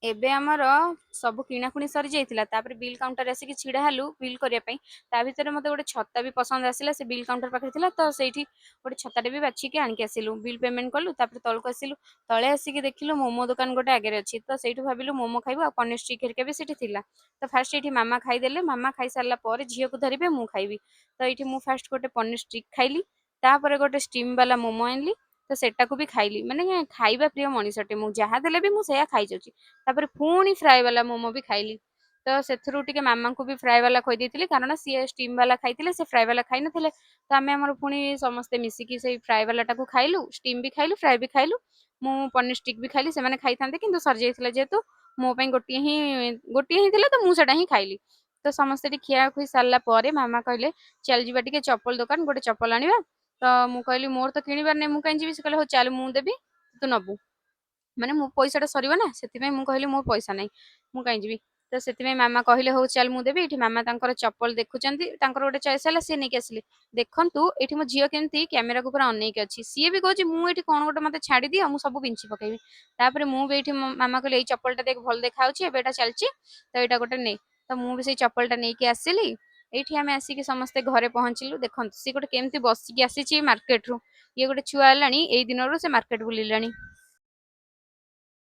ଏବେ ଆମର ସବୁ କିଣାକୁଣି ସରି ଯାଇଥିଲା ତାପରେ ବିଲ୍ କାଉଣ୍ଟର ଆସିକି ଛିଡ଼ା ହେଲୁ ବିଲ୍ କରିବା ପାଇଁ। ତା ଭିତରେ ମୋତେ ଗୋଟେ ଛତା ବି ପସନ୍ଦ ଆସିଲା ସେ ବିଲ୍ କାଉଣ୍ଟର ପାଖରେ ଥିଲା ତ ସେଇଠି ଗୋଟେ ଛତାଟେ ବି ବାଛିକି ଆଣିକି ଆସିଲୁ ବିଲ୍ ପେମେଣ୍ଟ କଲୁ ତାପରେ ତଳକୁ ଆସିଲୁ। ତଳେ ଆସିକି ଦେଖିଲୁ ମୋମୋ ଦୋକାନ ଗୋଟେ ଆଗରେ ଅଛି ତ ସେଇଠୁ ଭାବିଲୁ ମୋମୋ ଖାଇବୁ ଆଉ ପନିର ଷ୍ଟିକ୍ ହେରିକା ବି ସେଠି ଥିଲା। ତ ଫାଷ୍ଟ ଏଇଠି ମାମା ଖାଇଦେଲେ ମାମା ଖାଇସାରିଲା ପରେ ଝିଅକୁ ଧରିବେ ମୁଁ ଖାଇବି। ତ ଏଇଠି ମୁଁ ଫାଷ୍ଟ ଗୋଟେ ପନିର ଷ୍ଟିକ୍ ଖାଇଲି ତାପରେ ଗୋଟେ ଷ୍ଟିମ୍ ବାଲା ମୋମୋ ଆଣିଲି। ତ ସେଟାକୁ ବି ଖାଇଲି ମାନେ ଖାଇବା ପ୍ରିୟ ମଣିଷଟେ ମୁଁ ଯାହା ଦେଲେ ବି ମୁଁ ସେଇଆ ଖାଇଯାଉଛି। ତାପରେ ପୁଣି ଫ୍ରାଏ ବାଲା ମୋମୋ ବି ଖାଇଲି। ତ ସେଥିରୁ ଟିକେ ମାମାଙ୍କୁ ବି ଫ୍ରାଏ ବାଲା ଖୋଇଦେଇଥିଲି କାରଣ ସିଏ ଷ୍ଟିମ୍ ବାଲା ଖାଇଥିଲେ ସେ ଫ୍ରାଏ ବାଲା ଖାଇନଥିଲେ। ତ ଆମେ ଆମର ପୁଣି ସମସ୍ତେ ମିଶିକି ସେଇ ଫ୍ରାଏ ବାଲାଟାକୁ ଖାଇଲୁ ଷ୍ଟିମ୍ ବି ଖାଇଲୁ ଫ୍ରାଏ ବି ଖାଇଲୁ। ମୁଁ ପନିର ଷ୍ଟିକ୍ ବି ଖାଇଲି ସେମାନେ ଖାଇଥାନ୍ତେ କିନ୍ତୁ ସରିଯାଇଥିଲା ଯେହେତୁ ମୋ ପାଇଁ ଗୋଟିଏ ହିଁ ଥିଲା ତ ମୁଁ ସେଟା ହିଁ ଖାଇଲି। ତ ସମସ୍ତେ ଏଠି ଖିଆଖୁଇ ସାରିଲା ପରେ ମାମା କହିଲେ ଚାଲ ଯିବା ଟିକେ ଚପଲ ଦୋକାନ ଗୋଟେ ଚପଲ ଆଣିବା। ତ ମୁଁ କହିଲି ମୋର ତ କିଣିବାର ନାହିଁ ମୁଁ କାହିଁ ଯିବି ସେ କହିଲେ ହଉ ଚାଲ ମୁଁ ଦେବି ତୁ ନବୁ। ମାନେ ମୋ ପଇସାଟା ସରିବ ନା ସେଥିପାଇଁ ମୁଁ କହିଲି ମୋ ପଇସା ନାହିଁ ମୁଁ କାହିଁ ଯିବି। ତ ସେଥିପାଇଁ ମାମା କହିଲେ ହଉ ଚାଲ ମୁଁ ଦେବି ଏଠି ମାମା ତାଙ୍କର ଚପଲ ଦେଖୁଛନ୍ତି ତାଙ୍କର ଗୋଟେ ଚଏସ୍ ହେଲା ସିଏ ନେଇକି ଆସିଲେ। ଦେଖନ୍ତୁ ଏଇଠି ମୋ ଝିଅ କେମିତି କ୍ୟାମେରାକୁ ପୁରା ଅନେଇକି ଅଛି ସିଏ ବି କହୁଛି ମୁଁ ଏଇଠି କଣ ଗୋଟେ ମତେ ଛାଡ଼ିଦିଅ ମୁଁ ସବୁ ବିଞ୍ଚି ପକେଇବି। ତାପରେ ମୁଁ ବି ଏଇଠି ମାମା କହିଲେ ଏଇ ଚପଲଟା ଦେଖ ଭଲ ଦେଖାଯାଉଛି ଏବେ ଏଇଟା ଚାଲିଛି ତ ଏଇଟା ଗୋଟେ ନେ। ତ ମୁଁ ବି ସେଇ ଚପଲଟା ନେଇକି ଆସିଲି। ଏଇଠି ଆମେ ଆସିକି ସମସ୍ତେ ଘରେ ପହଞ୍ଚିଲୁ ଦେଖନ୍ତୁ ସିଏ ଗୋଟେ କେମିତି ବସିକି ଆସିଛି ମାର୍କେଟରୁ। ଇଏ ଗୋଟେ ଛୁଆ ହେଲାଣି ଏଇ ଦିନରୁ ସେ ମାର୍କେଟ ବୁଲିଲାଣି।